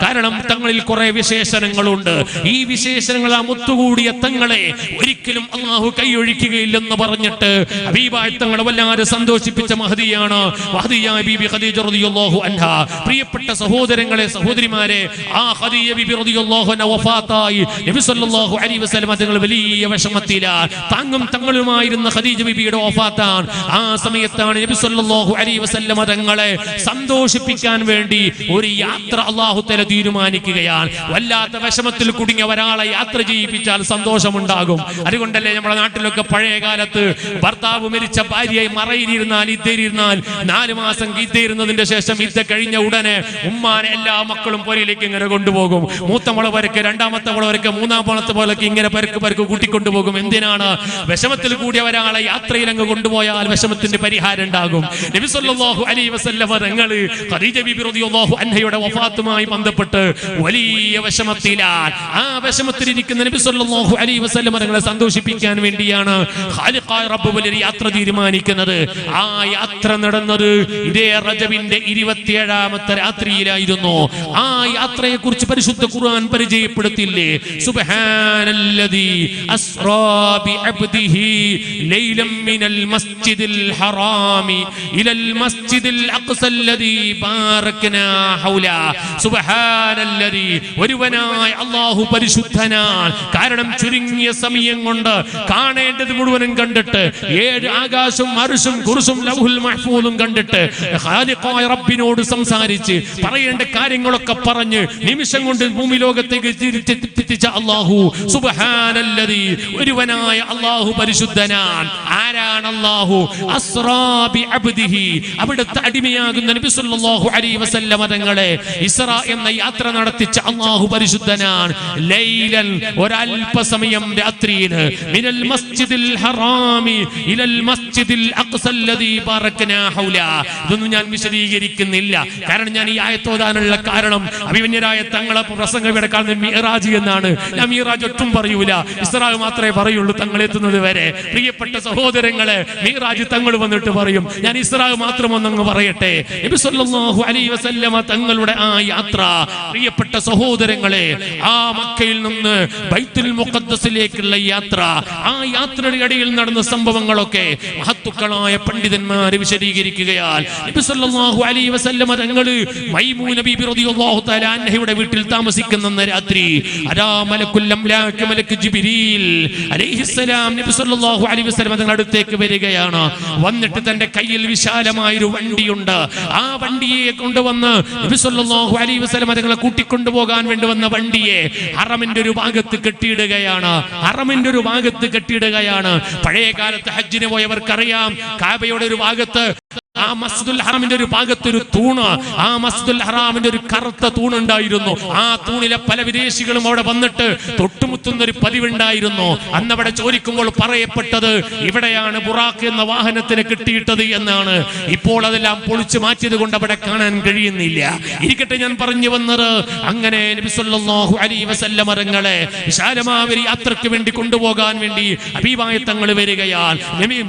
കാരണം തങ്ങളിൽ കുറെ വിശേഷണങ്ങളുണ്ട്. ഈ വിശേഷണങ്ങൾ മുത്തുകൂടിയ തങ്ങളെ ഒരിക്കലും അല്ലാഹു കൈയൊഴിക്കുകയില്ലെന്ന് പറഞ്ഞിട്ട് ഹബീബായ തങ്ങളെ വല്ലാതെ സന്തോഷിപ്പിച്ച മഹദിയാണ് മഹദിയ ബീബി ഖദീജ റളിയല്ലാഹു അൻഹ. പ്രിയപ്പെട്ട സഹോദരങ്ങളെ, സഹോദരിമാരെ, ആ ഖദീജ ബീബി റളിയല്ലാഹു അൻഹ വഫാത്തായി നബി സല്ലല്ലാഹു അലൈഹി വസല്ലം തങ്ങൾ വലിയ വിഷമത്തിലാണ്. താങ്ങും തങ്ങളുമായിരുന്ന ഖദീജ ബീബിയുടെ വഫാത്താണ്. ആ സമയത്താണ് നബി സല്ലല്ലാഹു അലൈഹി വസല്ലം തങ്ങളെ സന്തോഷിപ്പിക്കാൻ വേണ്ടി ഒരു യാത്ര അല്ലാഹു തആല തീരുമാനിക്കുകയാണ്. വല്ലാത്ത വിഷമത്തിൽ കുടുങ്ങിയ ഒരാളെ യാത്ര ചെയ്യിപ്പിച്ചാൽ സന്തോഷമുണ്ടാകും. അതുകൊണ്ടല്ലേ നമ്മുടെ നാട്ടിലൊക്കെ പഴയ കാലത്ത് ഭർത്താവ് മരിച്ച ഭാര്യയായി മറയിലിരുന്നാൽ, ഇദ്ദയിലിരുന്നാൽ 4 മാസം ഇദ്ദയിരുന്നതിന്റെ ശേഷം ഇദ്ദ കഴിഞ്ഞ ഉടനെ ഉമ്മാനെ എല്ലാ മക്കളും പൊരയിലേക്ക് ഇങ്ങനെ കൊണ്ടുപോകും. മൂത്തമള വരക്ക്, രണ്ടാമത്തെ മള വരക്ക്, മൂന്നാമത്തെ പോലൊക്കെ ഇങ്ങനെ പരക്ക് കൂട്ടിക്കൊണ്ടുപോകും. എന്തിനാണ്? വിഷമത്തിൽ കൂടിയ ഒരാളെ യാത്രയിൽ അങ്ങ് കൊണ്ടുപോയാൽ വിഷമത്തിന്റെ പരിഹാരം ഉണ്ടാകും. നബി സല്ലല്ലാഹു അലൈഹി വസല്ലം തങ്ങൾ ഖദീജ ബീബി റളിയല്ലാഹു അൻഹയുടെ വഫാത്തുമായി ബന്ധപ്പെട്ട് വലിയ വിഷമത്തിലാണ്. ആ വിഷമത്തിലിരിക്കുന്ന നബി സല്ലല്ലാഹു അലൈഹി വസല്ലം തങ്ങളെ സന്തോഷിപ്പിക്കാൻ വേണ്ടിയാണ് ഖാലിഖായ റബ്ബ് വലിയ യാത്ര തീരുമാനിക്കുന്നത്. ആ യാത്ര നടന്നത് ഇതേ റജബിന്റെ 27ാമത്തെ രാത്രിയിലായിരുന്നു. ആ യാത്രയെ കുറിച്ച് പരിശുദ്ധ ഖുർആൻ പരിചയപ്പെടുത്തില്ലേ? സുബ്ഹാനല്ലദീ അസ്റാ ബിഅബ്ദിഹി ലൈലൻ മിനൽ മസ്ജിദിൽ ഹറാമി ഇലൽ മസ്ജിദിൽ അഖ്സല്ലദീ ബാറക്നാ ഹൗലാ. സുബ്ഹാനല്ലദീ, ഒരുവനായ അല്ലാഹു പരിശുദ്ധനാണ്. കാരണം ചുരുങ്ങിയ സമയം കൊണ്ട് കാണേണ്ടത് മുഴുവനും കണ്ടിട്ട്, 7 ആകാശവും അർശും കുർസും ലൗഹുൽ മഹ്ഫൂദും കണ്ടിട്ട് ഖാലിഖായ റബ്ബിനോട് സംസാരിച്ച് പറയേണ്ട കാര്യങ്ങളൊക്കെ പറഞ്ഞ് നിമിഷം കൊണ്ട് ഭൂമി ലോകത്തേക്ക് തിരിച്ചെത്തിച്ച അല്ലാഹു സുബ്ഹാനല്ലദീ, ഒരുവനായ അല്ലാഹു പരിശുദ്ധനാണ്. ആരാണ് അല്ലാഹു? അസ്റാ ബിഅബ്ദിഹി, അവിടുത്തെ അടിമയാകുന്ന നബി സല്ലല്ലാഹു അലൈഹി വസല്ലം തങ്ങളെ ഇസ്റാ എന്ന യാത്ര നടത്തിച്ച അല്ലാഹു പരിശുദ്ധനാണ്. ലൈലൻ, ഒരൽപസമയം രാത്രിയിൽ, മിനൽ മസ്ജിദിൽ ഹറാമി ഇലൽ മസ്ജിദിൽ അഖ്സല്ലദീ ബാറക്നാ ഹൗലാ. ഇതൊന്നും ഞാൻ വിശദീകരിക്കുന്നില്ല. കാരണം ഞാൻ ഈ ആയത്ത് ഓതാനുള്ള കാരണം അഭിമന്യരായ തങ്ങളെ പ്രസംഗം ഇവിടെ കാണുന്ന മിഅ്റാജ് എന്നാണ്. ഞാൻ മിഅ്റാജ് ഒട്ടും പറയൂല, ഇസ്റാ മാത്രമേ പറയുള്ളൂ തങ്ങൾ എത്തുന്നത് വരെ. പ്രിയപ്പെട്ട സഹോദരങ്ങളെ, മിഅ്റാജ് തങ്ങൾ വന്നിട്ട് പറയും, ഞാൻ ഇസ്റാ മാത്രം ഒന്നങ്ങ് പറയട്ടെ. നബി സല്ലല്ലാഹു അലൈഹി വസല്ലം തങ്ങളുടെ ആ യാത്ര, പ്രിയപ്പെട്ട സഹോദരങ്ങളെ, ആ മക്കയിൽ നിന്ന് ബൈത്തുൽ മുഖദ്ദസിലേക്കുള്ള യാത്ര, ആ യാത്രയുടെ ഇടയിൽ നടന്ന സംഭവങ്ങളൊക്കെ മഹത്തുക്കളായ പണ്ഡിതന്മാർ വിശദീകരിക്കുകയാൽ നബി സല്ലല്ലാഹു അലൈഹി വസല്ലം തങ്ങൾ മൈമൂന ബീബി റളിയല്ലാഹു തആല അൻഹയുടെ വീട്ടിൽ താമസിക്കുന്ന രാത്രി അദാ മലക്കുൽ അംലാക് മലക്ക് ജിബ്രീൽ അലൈഹിസ്സലാം നബി സല്ലല്ലാഹു അലൈഹി വസല്ലം തങ്ങളുടെ അടുത്തേക്ക് വരികയാണ്. വന്നിട്ട് തന്റെ കയ്യിൽ വിശാലമായ ഒരു വണ്ടിയുണ്ട്. ആ വണ്ടിയെ കൊണ്ടുവന്ന് നബി സല്ലല്ലാഹു അലൈഹി വസല്ലം തങ്ങളെ കൂട്ടിക്കൊണ്ടുപോകാൻ വേണ്ടി വന്ന വണ്ടിയെ ഹറമിന്റെ ഒരു ഭാഗത്ത് കെട്ടിയിടുകയാണ്. ഹറമിന്റെ ഒരു ഭാഗത്ത് കെട്ടിയിടുകയാണ്. പഴയ കാലത്ത് ഹജ്ജിന് പോയവർക്കറിയാം, കാബയുടെ ഒരു ഭാഗത്ത് ആ മസ്ജിദുൽ ഹറാമിന്റെ ഒരു ഭാഗത്തൊരു തൂണ്, ആ മസ്ജിദുൽ ഹറാമിന്റെ ഒരു കറുത്ത തൂണുണ്ടായിരുന്നു. ആ തൂണിലെ പല വിദേശികളും അവിടെ വന്നിട്ട് തൊട്ടുമുത്തുന്ന ഒരു പതിവുണ്ടായിരുന്നു. അന്നവിടെ ചോദിക്കുമ്പോൾ പറയപ്പെട്ടത് ഇവിടെയാണ് ബുറാഖ് എന്ന വാഹനത്തിന് കിട്ടിയിട്ടത് എന്നാണ്. ഇപ്പോൾ അതെല്ലാം പൊളിച്ചു മാറ്റിയത് കൊണ്ട് അവിടെ കാണാൻ കഴിയുന്നില്ല. ഇരിക്കട്ടെ, ഞാൻ പറഞ്ഞു വന്നത്, അങ്ങനെ നബി സല്ലല്ലാഹു അലൈഹി വസല്ലം തങ്ങളെ വിശാലമായ യാത്രയ്ക്ക് വേണ്ടി കൊണ്ടുപോകാൻ വേണ്ടി ഹബീബായ തങ്ങൾ വരികയാൽ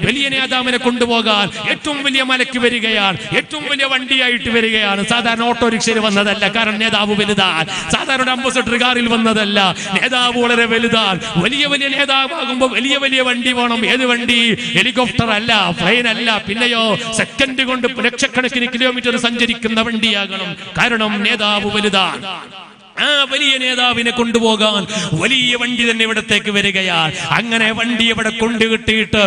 വലിയ നേതാവിനെ കൊണ്ടുപോകാൻ ഏറ്റവും വലിയ മലക്ക് വരയ്ക്ക് വരികയാണ്, ഏറ്റവും വലിയ വണ്ടിയായിട്ട് വരികയാണ്. സാധാരണ ഓട്ടോറിക്ഷയിൽ വന്നതല്ല, കാരണം നേതാവ് വലുതാണ്. സാധാരണ അംബാസഡർ കാറിൽ വന്നതല്ല, നേതാവ് വളരെ വലുതാണ്. വലിയ വലിയ നേതാവാകുമ്പോൾ വലിയ വലിയ വണ്ടി വേണം. ഏത് വണ്ടി? ഹെലികോപ്റ്റർ അല്ല, പ്ലെയിൻ അല്ല, പിന്നെയോ സെക്കൻഡ് കൊണ്ട് ലക്ഷക്കണക്കിന് കിലോമീറ്റർ സഞ്ചരിക്കുന്ന വണ്ടിയാകണം. കാരണം നേതാവ് വലുതാണ്. ആ വലിയ നേതാവിനെ കൊണ്ടുപോകാൻ വലിയ വണ്ടി തന്നെ ഇവിടത്തേക്ക് വരികയാണ്. അങ്ങനെ വണ്ടി ഇവിടെ കൊണ്ടുകിട്ടിയിട്ട്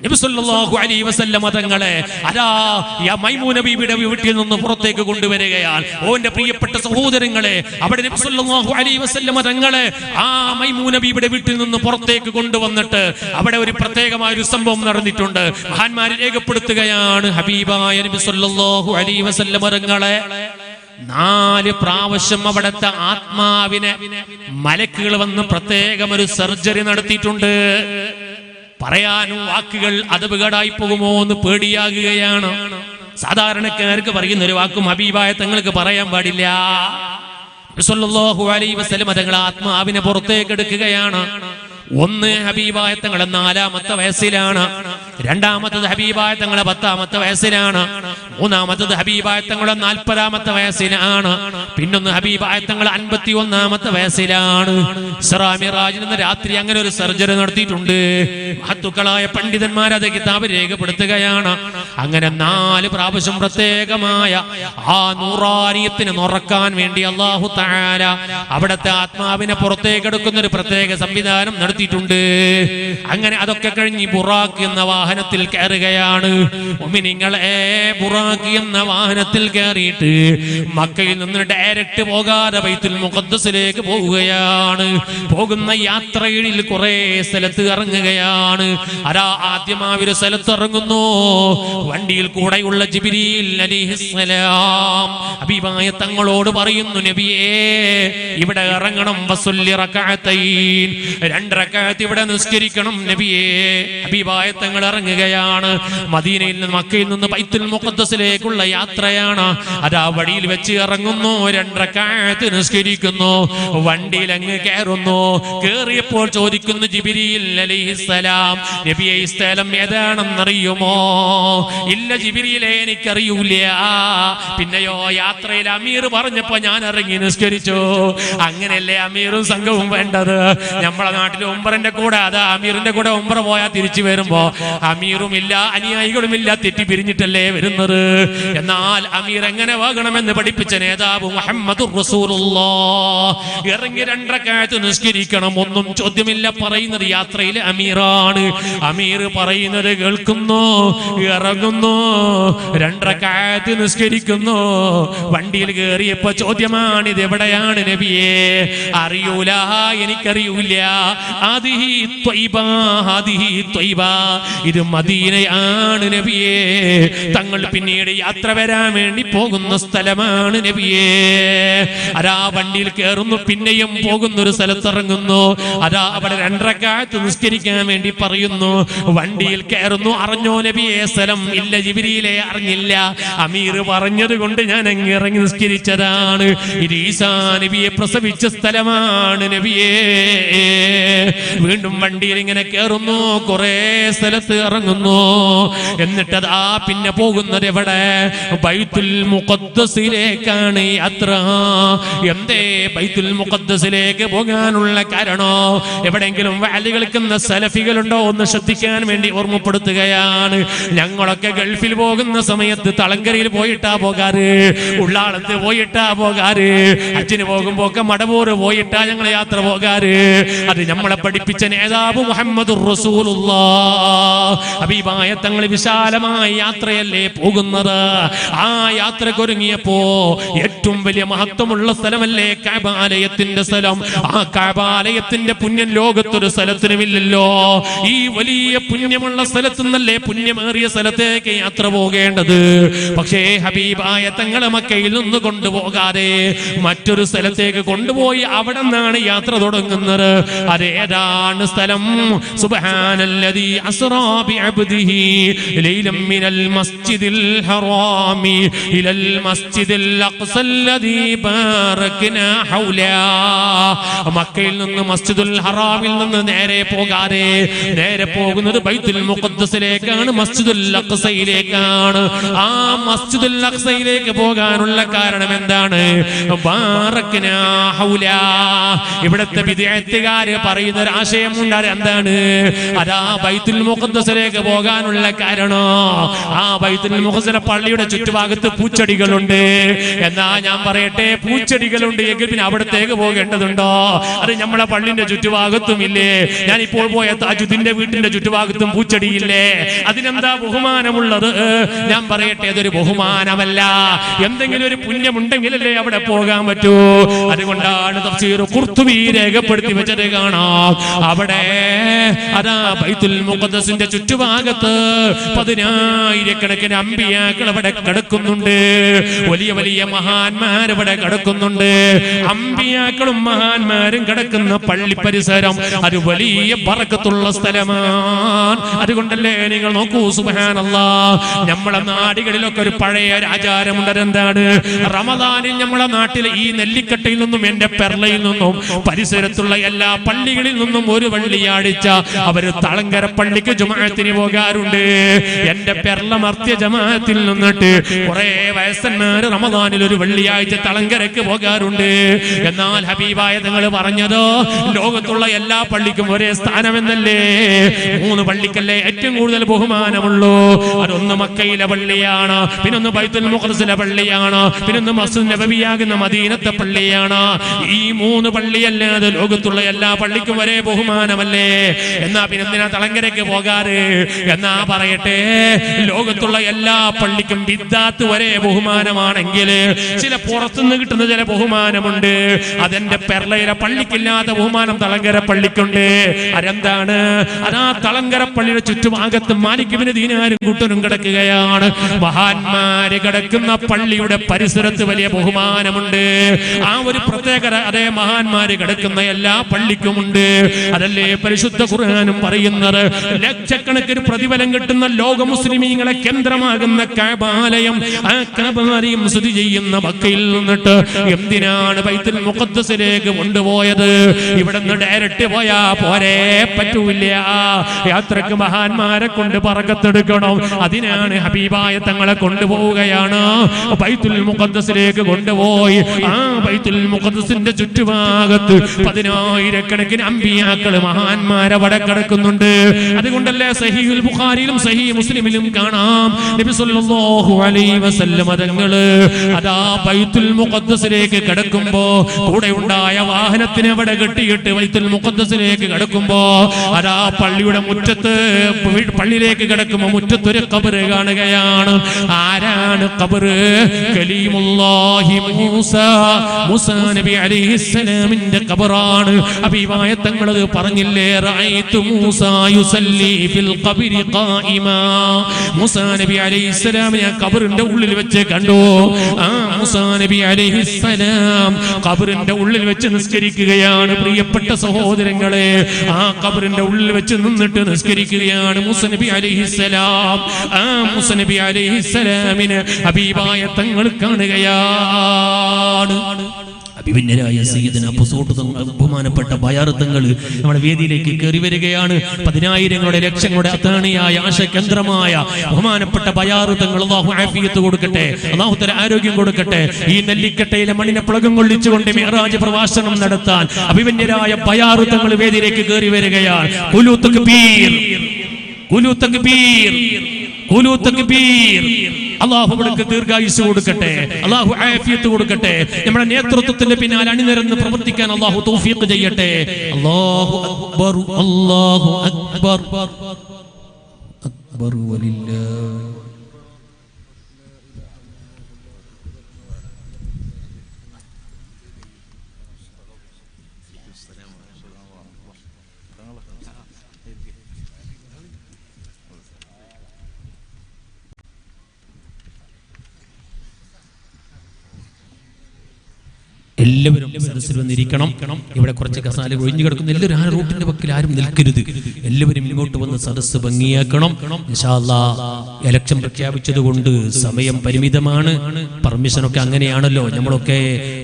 നബി സല്ലല്ലാഹു അലൈഹി വസല്ലം തങ്ങളെ മൈമൂന ബീവിയുടെ വീട്ടിൽ നിന്ന് പുറത്തേക്ക് കൊണ്ടുവരികയാണ്. ഓന്റെ പ്രിയപ്പെട്ട സഹോദരങ്ങളെ, അവിടെ നബി സല്ലല്ലാഹു അലൈഹി വസല്ലം തങ്ങളെ ആ മൈമൂന ബീവിയുടെ വീട്ടിൽ നിന്ന് പുറത്തേക്ക് കൊണ്ടുവന്നിട്ട് അവിടെ ഒരു പ്രത്യേകമായ ഒരു സംഭവം നടന്നിട്ടുണ്ട്. മഹാന്മാർ രേഖപ്പെടുത്തുകയാണ്, ഹബീബായ നബി സല്ലല്ലാഹു അലൈഹി വസല്ലം തങ്ങളെ 4 പ്രാവശ്യം അവിടുത്തെ ആത്മാവിനെ മലക്കുകൾ വന്ന് പ്രത്യേകം ഒരു സർജറി നടത്തിയിട്ടുണ്ട്. പറയാനും വാക്കുകൾ അതപകടായി പോകുമോ എന്ന് പേടിയാകുകയാണ്. സാധാരണക്കാർക്ക് പറയുന്ന ഒരു വാക്കും ഹബീബായ തങ്ങൾക്ക് പറയാൻ പാടില്ല. സല്ലല്ലാഹു അലൈഹി വസല്ലം തങ്ങൾ ആത്മാവിനെ പുറത്തേക്ക് എടുക്കുകയാണ്. ഒന്ന് ഹബീബായ തങ്ങളെ 4-ാമത്തെ വയസ്സിലാണ്, രണ്ടാമത്തത് ഹബീബായ തങ്ങളെ 10-ാമത്തെ വയസ്സിലാണ്, മൂന്നാമത്തത് ഹബീബായ തങ്ങളെ 40-ാമത്തെ വയസ്സിലാണ്, പിന്നൊന്ന് ഹബീബായ തങ്ങളെ 51-ാമത്തെ വയസ്സിലാണ്. ഇസ്റാ മിഅ്റാജ് എന്ന രാത്രി അങ്ങനെ ഒരു സർജറി നടത്തിയിട്ടുണ്ട്. മഹത്തുക്കളായ പണ്ഡിതന്മാർ അത് കിതാബ് രേഖപ്പെടുത്തുകയാണ്. അങ്ങനെ 4 പ്രാവശ്യം പ്രത്യേകമായ ആ നൂറാനിയത്തിനെ നുറക്കാൻ വേണ്ടി അല്ലാഹു തആല അവിടുത്തെ ആത്മാവിനെ പുറത്തേക്ക് എടുക്കുന്ന ഒരു പ്രത്യേക സംവിധാനം നടത്തിയിട്ടുണ്ട്. അങ്ങനെ അതൊക്കെ കഴിഞ്ഞ് ബുറാഖ് എന്ന വാഹനത്തിൽ കയറുകയാണ്. മുഅ്മിനീങ്ങളെ, ബുറാഖ് എന്ന വാഹനത്തിൽ കയറിയിട്ട് മക്കയിൽ നിന്ന് ഡയറക്റ്റ് പോകാതെ ബൈത്തുൽ മുഖദ്ദസിലേക്ക് പോവുകയാണ്. പോകുന്ന യാത്രയിൽ കുറെ സ്ഥലത്ത് ഇറങ്ങുകയാണ്. ആദ്യമായി ഒരു സ്ഥലത്ത് ഇറങ്ങുന്നു. വണ്ടിയിൽ കൂടെയുള്ള ജിബ്രീൽ അലൈഹിസ്സലാം ഹബീബായ തങ്ങളോട് പറയുന്നു, നബിയേ ഇവിടെ ഇറങ്ങണം, വസല്ലി റകഅതൈൻ, 2 റകഅത്ത് ഇവിടെ നിസ്കരിക്കണം നബിയേ. ഹബീബായ തങ്ങൾ ഇറങ്ങുകയാണ്. മദീനയിൽ നിന്ന് മക്കയിൽ നിന്ന് ബൈത്തുൽ മുഖദ്ദസിലേക്കുള്ള യാത്രയാണ്. വഴിയിൽ വെച്ച് ഇറങ്ങുന്നു, 2 റകഅത്ത് നിസ്കരിക്കുന്നു, വണ്ടിയിൽ അങ്ങ് കയറുന്നു. കേറിയപ്പോൾ ചോദിക്കുന്നു ജിബ്രീൽ അലൈഹിസ്സലാം, നബിയെ ഈ സ്ഥലം ഏതാണെന്നറിയുമോ? ഇല്ല ജിബ്രീലേ, എനിക്കറിയൂല. പിന്നെയോ യാത്രയിൽ അമീർ പറഞ്ഞപ്പോ ഞാൻ ഇറങ്ങി നിസ്കരിച്ചു. അങ്ങനെയല്ലേ അമീറും സംഘവും വേണ്ടത്? നമ്മളെ നാട്ടിൽ ഉംറന്റെ കൂടെ അമീറിന്റെ കൂടെ ഉംറ പോയാൽ തിരിച്ചു വരുമ്പോ അമീറും ഇല്ല, അനുയായികളും ഇല്ല, തെറ്റി പിരിഞ്ഞിട്ടല്ലേ വരുന്നത്. എന്നാൽ അമീർ എങ്ങനെ വാങ്ങണമെന്ന് പഠിപ്പിച്ച നേതാവ് മുഹമ്മദുർ റസൂലുള്ളാഹ്. ഇറങ്ങി 2 റകഅത്ത് നിസ്കരിക്കണം, ഒന്നും ചോദ്യമില്ല. പറയുന്നത് യാത്രയിലെ അമീറാണ്. അമീർ പറയുന്നത് കേൾക്കുന്നു, ഇറങ്ങുന്നു, 2 റകഅത്ത് നിസ്കരിക്കുന്നു. വണ്ടിയിൽ കയറിയപ്പോ ചോദ്യമാണ്, ഇത് എവിടെയാണ് നബിയേ? അറിയൂല, എനിക്കറിയൂല. ആദിഹി ത്വയ്ബ, ആദിഹി ത്വയ്ബ, ഇത് മദീനയാണ് നബിയേ. തങ്ങൾ പിന്നീട് യാത്ര വരാൻ വേണ്ടി പോകുന്ന സ്ഥലമാണ് നബിയേ. വണ്ടിയിൽ കയറുന്നു, പിന്നെയും പോകുന്ന ഒരു സ്ഥലത്ത് ഇറങ്ങുന്നു. അവിടെ 2 റകഅത്ത് നിസ്കരിക്കാൻ വേണ്ടി പറയുന്നു. വണ്ടിയിൽ കയറുന്നു. അറിഞ്ഞോ നബിയെ സ്ഥലം? ഇല്ല ജിബ്രീലേ, അറിഞ്ഞില്ല. അമീർ പറഞ്ഞത് കൊണ്ട് ഞാൻ അങ്ങ് ഇറങ്ങി നിസ്കരിച്ചതാണ്. ഇത് ഈസാ നബിയെ പ്രസവിച്ച സ്ഥലമാണ് നബിയേ. വീണ്ടും വണ്ടിയിൽ ഇങ്ങനെ കയറുന്നു, കുറെ സ്ഥലത്ത് ഇറങ്ങുന്നു. എന്നിട്ട് പിന്നെ പോകുന്നത് എവിടെ? ബൈത്തുൽ മുഖദ്ദസിലേക്കാണ് യാത്ര. എന്തേ ബൈത്തുൽ മുഖദ്ദസിലേക്ക് പോകാനുള്ള കാരണോ? എവിടെയെങ്കിലും വാലി കളിക്കുന്ന സലഫികളുണ്ടോ ഒന്ന് ശ്രദ്ധിക്കാൻ വേണ്ടി ഓർമ്മപ്പെടുത്തുകയാണ്. ഞങ്ങളൊക്കെ ഗൾഫിൽ പോകുന്ന സമയത്ത് തളങ്കരയിൽ പോയിട്ടാ പോകാറ്, ഉള്ളാളത്ത് പോയിട്ടാ പോകാറ്, ഹജ്ജിന് പോകുമ്പോ ഒക്കെ മടവൂർ പോയിട്ടാ ഞങ്ങൾ യാത്ര പോകാറ്. അത് നമ്മളെ പഠിപ്പിച്ച നേതാവ് മുഹമ്മദുർ റസൂലുള്ളാഹ്. ഹബീബായ തങ്ങൾ വിശാലമായ യാത്രയല്ലേ പോകുന്നത്. ആ യാത്രക്കൊരുങ്ങിയപ്പോ ഏറ്റവും വലിയ മഹത്വമുള്ള സ്ഥലമല്ലേ കഅബാലയത്തിന്റെ സ്ഥലം. ആ കഅബാലയത്തിന്റെ പുണ്യം ലോകത്തൊരു സ്ഥലത്തിനുമില്ലല്ലോ. ഈ വലിയ പുണ്യമുള്ള സ്ഥലത്തു നിന്നല്ലേ പുണ്യമേറിയ സ്ഥലത്തേക്ക് യാത്ര പോകേണ്ടത്. പക്ഷേ ഹബീബായ തങ്ങളെ മക്കയിൽ നിന്ന് കൊണ്ടുപോകാതെ മറ്റൊരു സ്ഥലത്തേക്ക് കൊണ്ടുപോയി അവിടെ നിന്നാണ് യാത്ര തുടങ്ങുന്നത്. അതേതാണ് സ്ഥലം? സുബ്ഹാനല്ലദീ അസ്റാ ബിഅബ്ദിഹി ലൈലൻ മിനൽ മസ്ജിദിൽ ഹറാമി ഇലൽ മസ്ജിദിൽ അഖ്സൽ الذي باركنا حوله. മക്കയിൽ നിന്ന് മസ്ജിദുൽ ഹറാമിൽ നിന്ന് നേരെ പോകാതെ നേരെ പോകുന്നത് ബൈത്തുൽ മുഖദ്ദസിലേക്കാണ്, മസ്ജിദുൽ അഖ്സയിലേക്കാണ്. ആ മസ്ജിദുൽ അഖ്സയിലേക്ക് പോകാനുള്ള കാരണം എന്താണ്? ബാറക്നാ ഹൗലാ. ഇവിടുത്തെ വിദ്യാർത്ഥികാര് പറയുന്ന ഒരു ആശയമുണ്ട്. എന്താണ്? അതാ ബൈത്തുൽ മുഖദ്ദസിലേക്ക് പോകാനുള്ള കാരണം ആ ബൈത്തുൽ മുഖദ്ദസിലെ പള്ളിയുടെ ചുറ്റുഭാഗത്ത് പൂച്ചെടികളുണ്ട്. എന്നാ ഞാൻ പറയട്ടെ, പൂച്ചെടികളുണ്ട് എങ്കിൽ പിന്നെ അവിടത്തേക്ക് പോകേണ്ടതുണ്ടോ? അത് നമ്മളെ പള്ളിന്റെ ചുറ്റുഭാഗത്തും ഇല്ലേ? ഞാനിപ്പോൾ പോയ താജുദ്ദീന്റെ വീട്ടിന്റെ ചുറ്റുഭാഗത്തും പൂച്ചെടിയില്ലേ? അതിനെന്താ ബഹുമാനമുള്ളത്? ഞാൻ പറയട്ടെ, അതൊരു ബഹുമാനമല്ല. എന്തെങ്കിലും ഒരു പുണ്യമുണ്ടെങ്കിലല്ലേ അവിടെ പോകാൻ പറ്റൂ. അതുകൊണ്ടാണ് തഫ്സീർ ഖുർത്തുബി രേഖപ്പെടുത്തി വെച്ചത് കാണാം. അവിടെ അതാ ബൈത്തുൽ മുഖദ്ദസിന്റെ ചുറ്റുഭാഗത്ത് 10,000 അമ്പിയാക്കൾ അവിടെ കിടക്കുന്നുണ്ട്. വലിയ വലിയ മഹാന്മാർ അവിടെ കിടക്കുന്നുണ്ട്. അമ്പിയാക്കളും മഹാന്മാരും കിടക്കുന്ന പള്ളി പരിസരം അത് വലിയ ബറക്കത്തുള്ള സ്ഥലമാണ്. അതുകൊണ്ടല്ലേ നിങ്ങൾ നോക്കൂ, സുബ്ഹാനല്ലാഹ്, നമ്മളെ നാടുകളിലൊക്കെ ഒരു പഴയ ആചാരമുണ്ട്. എന്താണ്? റമദാനിൽ നമ്മളെ നാട്ടിലെ ഈ നെല്ലിക്കട്ടയിൽ നിന്നും എന്റെ പെർളയിൽ നിന്നും പരിസരത്തുള്ള എല്ലാ പള്ളികളിൽ നിന്നും ഒരു വെള്ളിയാഴ്ച അവര് തളങ്കര പള്ളിക്ക് ജുമാഅത്തിന് പോകാറുണ്ട്. എന്റെ പെർള മർത്യ ജമാഅത്തിൽ നിന്നിട്ട് കുറെ വയസ്സന്മാര് റമദാനിൽ ഒരു വെള്ളിയാഴ്ച തളങ്കരക്ക് പോകാറുണ്ട്. എന്നാൽ ഹബീബായ തങ്ങൾ പറഞ്ഞതോ ലോകത്തുള്ള എല്ലാ പള്ളിക്കും ഒരേ സ്ഥാനമെന്നല്ലേ? 3 പള്ളിക്കല്ലേ ഏറ്റവും കൂടുതൽ ബഹുമാനമുള്ളൂ. അതൊന്ന് മക്കയിലെ പള്ളിയാണ്, പിന്നൊന്ന് ബൈത്തുൽ മുഖദ്ദസിലെ പള്ളിയാണ്, പിന്നൊന്ന് മസ്ജിദ് നബവിയാകുന്ന മദീനത്തെ പള്ളിയാണ്. ഈ 3 പള്ളിയല്ലാതെ ലോകത്തുള്ള എല്ലാ പള്ളിക്കും ഒരേ ബഹുമാനമല്ലേ? എന്നാ പിന്നെന്തിനാ തളങ്കരയ്ക്ക് പോകാറ്? എന്നാ പറയട്ടെ, ലോകത്തുള്ള എല്ലാ പള്ളിക്കും ബിദ്ദാത്ത് ഒരേ ബഹുമാനമാണെങ്കിൽ ചില പുറത്തുനിന്ന് കിട്ടുന്ന ചില ബഹുമാനമുണ്ട്. അതെന്റെ പെർളയിലെ പള്ളിക്കില്ലാത്ത ബഹുമാനം തളങ്കര പള്ളിക്കുണ്ട്. അതെന്താണ്? അതാ തളങ്കര പള്ളിയുടെ ചുറ്റുഭാഗത്ത് മാലിക് ഇബ്നു ദീനാരും കൂട്ടരും കിടക്കുകയാണ്. മഹാന്മാര് കിടക്കുന്ന പള്ളിയുടെ പരിസരത്ത് വലിയ ബഹുമാനമുണ്ട്. ആ ഒരു പ്രത്യേകത അതേ മഹാന്മാര് കിടക്കുന്ന എല്ലാ പള്ളിക്കുമുണ്ട്. അതല്ലേ പരിശുദ്ധ ഖുർആനും പറയുന്നത്? ലക്ഷക്കണക്കിന് പ്രതിഫലം കിട്ടുന്ന ലോക മുസ്ലിമീങ്ങളെ കേന്ദ്രമാകുന്ന കഅബാലയം, ആ കഅബാലയം സ്ഥിതി ചെയ്യുന്ന മക്കയിൽ നിന്നിട്ട് എന്തിനാണ് ബൈത്തുൽ മുഖദ്ദസിലേക്ക് കൊണ്ടുപോയത്? ഇവിടുന്ന് ഡയറക്റ്റ് പോയാ പോരെ, പറ്റൂല. യാത്രക്ക് മഹാന്മാരെ കൊണ്ട് പറക്കത്തെടുക്കണം. അതിനാണ് ഹബീബായ തങ്ങളെ കൊണ്ടുപോവുകയാണ്. ബൈത്തുൽ മുഖദ്ദസിലേക്ക് കൊണ്ടുപോയി ആ ബൈത്തുൽ മുഖദ്ദസിന്റെ ചുറ്റുഭാഗത്ത് 10,000 അമ്പിയാക്കള് മഹാന്മാരെ അവിടെ കിടക്കുന്നുണ്ട്. അതുകൊണ്ടല്ലേ സഹീഹുൽ ബുഖാരിയിലും സഹീഹ് മുസ്ലിമിലും കാണാം നബി സല്ലല്ലാഹു അലൈഹി വസല്ലം തങ്ങള് അതാ ബൈത്തുൽ മുഖദ്ദസിലേക്ക് കിടക്കുമ്പോ കൂടെ ഉണ്ടായ വാഹനത്തിനെ അവിടെ കെട്ടിയിട്ട് ബൈത്തുൽ മുഖദ്ദസിലേക്ക് കിടക്കുമ്പോ അതാ പള്ളിയുടെ മുറ്റത്ത്, പള്ളിയിലേക്ക് കിടക്കുമ്പോ മുറ്റത്തൊരു ഖബർ കാണുകയാണ്. ആരാണ് ഖബർ? കലീമുല്ലാഹി മൂസ നബി അലൈഹിസ്സലാമിന്റെ ഖബറാണ്. ഹബീബായ തങ്ങൾ അത് പറഞ്ഞില്ലേ? റഅയ്തു മൂസ യുസല്ലി ഫിൽ ഖബരി ഖായിമാ. മൂസ നബി അലൈഹിസ്സലാമിനെ ഖബറിന്റെ ഉള്ളിൽ വെച്ച് കണ്ടു. ആ മൂസ നബി അലൈഹിസ്സലാം ഖബറിന്റെ ഉള്ളിൽ വെച്ച് നിസ്കരിക്കുകയാണ്. പ്രിയപ്പെട്ട സഹോദരങ്ങളെ, ആ ഖബറിന്റെ ഉള്ളിൽ വെച്ച് നിന്നിട്ട് നിസ്കരിക്കുകയാണ് മൂസ നബി അലൈഹിസ്സലാം. ആ മൂസ നബി അലൈഹിസ്സലാമിനെ ഹബീബായ തങ്ങൾ കാണുകയാണ്. അഭിമന്യരായ സയ്യിദുനാ പുസോട്ട് ബഹുമാനപ്പെട്ട ബയാർ തങ്ങൾ നമ്മുടെ വേദിയിലേക്ക് കയറി വരികയാണ്. 10,000 ലക്ഷങ്ങളുടെ അത്താണിയായ ആശകേന്ദ്രമായ ബഹുമാനപ്പെട്ട ബയാർ തങ്ങൾ അല്ലാഹു ആഫിയത്ത് കൊടുക്കട്ടെ, അല്ലാഹു തആല ആരോഗ്യം കൊടുക്കട്ടെ. ഈ നെല്ലിക്കട്ടയിലെ മണ്ണിനെ പ്ലഗം കൊള്ളിച്ചുകൊണ്ട് മിഅ്റാജ് പ്രഭാഷണം നടത്താൻ അഭിമന്യരായ ബയാർ തങ്ങൾ വേദിയിലേക്ക് കയറി വരികയാണ്. ഖുലൂ തക്ബീർ, ഖുലൂ തക്ബീർ, ഖുലൂ തക്ബീർ. അല്ലാഹു അവർക്ക് ദീർഘായുസ്സ് കൊടുക്കട്ടെ, അല്ലാഹു ആഫിയത്ത് കൊടുക്കട്ടെ. നമ്മുടെ നേതൃത്വത്തിന്റെ പിന്നാലെ അണിനിരന്ന് പ്രവർത്തിക്കാൻ അല്ലാഹു തൗഫീഖ് ചെയ്യട്ടെ. അല്ലാഹു അക്ബർ, അല്ലാഹു അക്ബർ, അക്ബർ വലില്ലാഹ്. എല്ലാവരും സദസ്സിൽ വന്നിരിക്കണം. ഇവിടെ കുറച്ച് കസാല ഒഴിഞ്ഞു കിടക്കുന്ന എല്ലാവരും ആ റൂട്ടിന്റെ പക്കൽ ആരും നിൽക്കരുത്. എല്ലാവരും ഇങ്ങോട്ട് വന്ന് സദസ്സ് ഭംഗിയാക്കണം. ഇൻഷാ അല്ലാഹ് ഇലക്ഷൻ പ്രഖ്യാപിച്ചത് കൊണ്ട് സമയം പരിമിതമാണ്. പെർമിഷനൊക്കെ അങ്ങനെയാണല്ലോ. നമ്മളൊക്കെ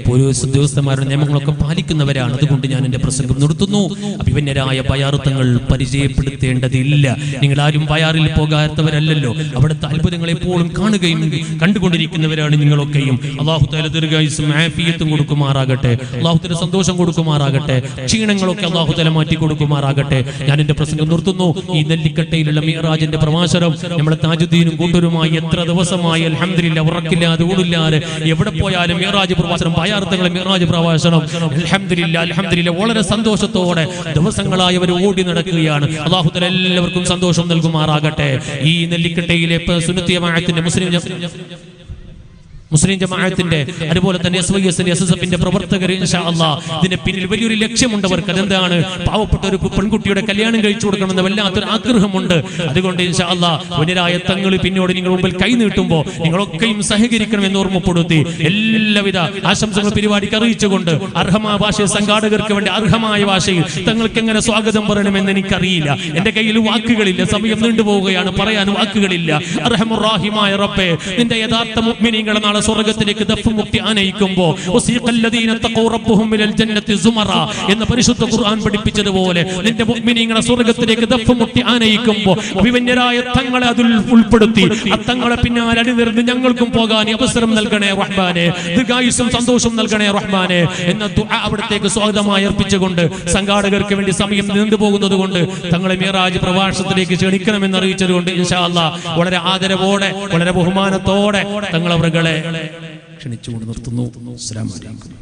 പോലീസ് ഉദ്യോഗസ്ഥന്മാരുടെ നിയമങ്ങളൊക്കെ പാലിക്കുന്നവരാണ്. അതുകൊണ്ട് ഞാൻ എന്റെ പ്രസംഗം നിർത്തുന്നു. അഭിമന്യരായ ബയാറുത്തങ്ങൾ പരിചയപ്പെടുത്തേണ്ടതില്ല. നിങ്ങൾ ആരും ബയാറിൽ പോകാത്തവരല്ലല്ലോ. അവിടുത്തെ അത്ഭുതങ്ങൾ എപ്പോഴും കാണുകയും കണ്ടുകൊണ്ടിരിക്കുന്നവരാണ് നിങ്ങളൊക്കെയും. അല്ലാഹു തആല ദീർഘായുസ്സും ആഫിയത്തും കൊടുക്കുമാറാകട്ടെ. അല്ലാഹു തആല സന്തോഷം കൊടുക്കുമാറാകട്ടെ. ക്ഷീണങ്ങളൊക്കെ അല്ലാഹു തആല മാറ്റി കൊടുക്കുമാറാകട്ടെ. ഞാൻ എന്റെ പ്രസംഗം നിർത്തുന്നു. ഈ നെല്ലിക്കട്ടയിലുള്ള മിഅ്റാജിന്റെ പ്രവാസനം നമ്മുടെ താജുദ്ദീനും കൂട്ടരുമായി എത്ര ദിവസമായി അൽഹംദുലില്ലാഹ് ഉറക്കില്ലാതെ ഊടില്ലാതെ എവിടെ പോയാലും മിഅ്റാജ് പ്രവാസനം, ബയാർത്തങ്ങളെ മിഅ്റാജ് പ്രവാസനം അൽഹംദുലില്ലാഹ് അൽഹംദുലില്ലാഹ് വളരെ സന്തോഷത്തോടെ ദിവസങ്ങളായി അവർ ഓടി നടക്കുകയാണ്. അല്ലാഹു തആല എല്ലാവർക്കും സന്തോഷം നൽകുമാറാകട്ടെ. ഈ നെല്ലിക്കട്ടയിലെ സുന്നത്തി ജമാഅത്തിന്റെ മുസ്ലിം ജമാഅത്തിന്റെ അതുപോലെ തന്നെ SYS പ്രവർത്തകർ ഇൻഷാ അല്ലാഹ് ഇതിന്റെ പിന്നിൽ വലിയൊരു ലക്ഷ്യമുണ്ട് അവർക്ക്. അതെന്താണ്? പാവപ്പെട്ട ഒരു പെൺകുട്ടിയുടെ കല്യാണം കഴിച്ചു കൊടുക്കണമെന്ന് വല്ലാത്തൊരു ആഗ്രഹമുണ്ട്. അതുകൊണ്ട് ഇൻഷാ അല്ലാഹ് വനിരായ തങ്ങൾ പിന്നോട് നിങ്ങൾ മുമ്പിൽ കൈ നീട്ടുമ്പോൾ നിങ്ങളൊക്കെയും സഹകരിക്കണമെന്ന് ഓർമ്മപ്പെടുത്തി എല്ലാവിധ ആശംസകൾ പരിപാടിക്ക് അറിയിച്ചുകൊണ്ട് അർഹമായ ഭാഷയിൽ സംഘാടകർക്ക് വേണ്ടി അർഹമായ ഭാഷയിൽ തങ്ങൾക്ക് എങ്ങനെ സ്വാഗതം പറയണമെന്ന് എനിക്കറിയില്ല. എന്റെ കയ്യിൽ വാക്കുകളില്ല, സമയം നീണ്ടുപോവുകയാണ്, പറയാൻ വാക്കുകളില്ല. അർഹമുർ റഹീമായ റബ്ബേ, നിന്റെ യഥാർത്ഥ മുഅ്മിനീങ്ങളെ നാളെ സ്വർഗ്ഗത്തിലേക്ക് ദഫ്മുട്ടി ആനയിക്കുമ്പോൾ വസീഖല്ലദീന തഖൂ റബ്ബുഹും മിനൽ ജന്നത്തി സുമറ എന്ന പരിശുദ്ധ ഖുർആൻ പഠിപ്പിച്ചതുപോലെ നിന്റെ മുഅ്മിനീങ്ങളെ സ്വർഗ്ഗത്തിലേക്ക് ദഫ്മുട്ടി ആനയിക്കുമ്പോൾ അഭിമന്യരായ തങ്ങളെ അതിൽ ഉൾപ്പെടുത്തി തങ്ങളെ പിന്നാലെ അണിനിരന്ന് ഞങ്ങൾക്കും പോകാൻ അവസരം നൽകണേ റഹ്മാനെ. ദീർഘായുസ്സും സന്തോഷം നൽകണേ റഹ്മാനെ എന്ന ദുആ അവിടത്തേക്ക് സ്വാഗതമായി അർപ്പിച്ചുകൊണ്ട് സംഘാടകർക്ക് വേണ്ടി സമയം നീണ്ടുപോകുന്നത് കൊണ്ട് തങ്ങളെ മിഅ്റാജ് പ്രഭാഷണത്തിലേക്ക് ക്ഷണിക്കണമെന്ന് അറിയിച്ചതുകൊണ്ട് ഇൻഷാ അല്ലാഹ് വളരെ ആദരവോടെ വളരെ ബഹുമാനത്തോടെ തങ്ങളവരുടെ ക്ഷണിച്ചുകൊണ്ട് നിർത്തുന്നു. അസ്സലാമു അലൈക്കും.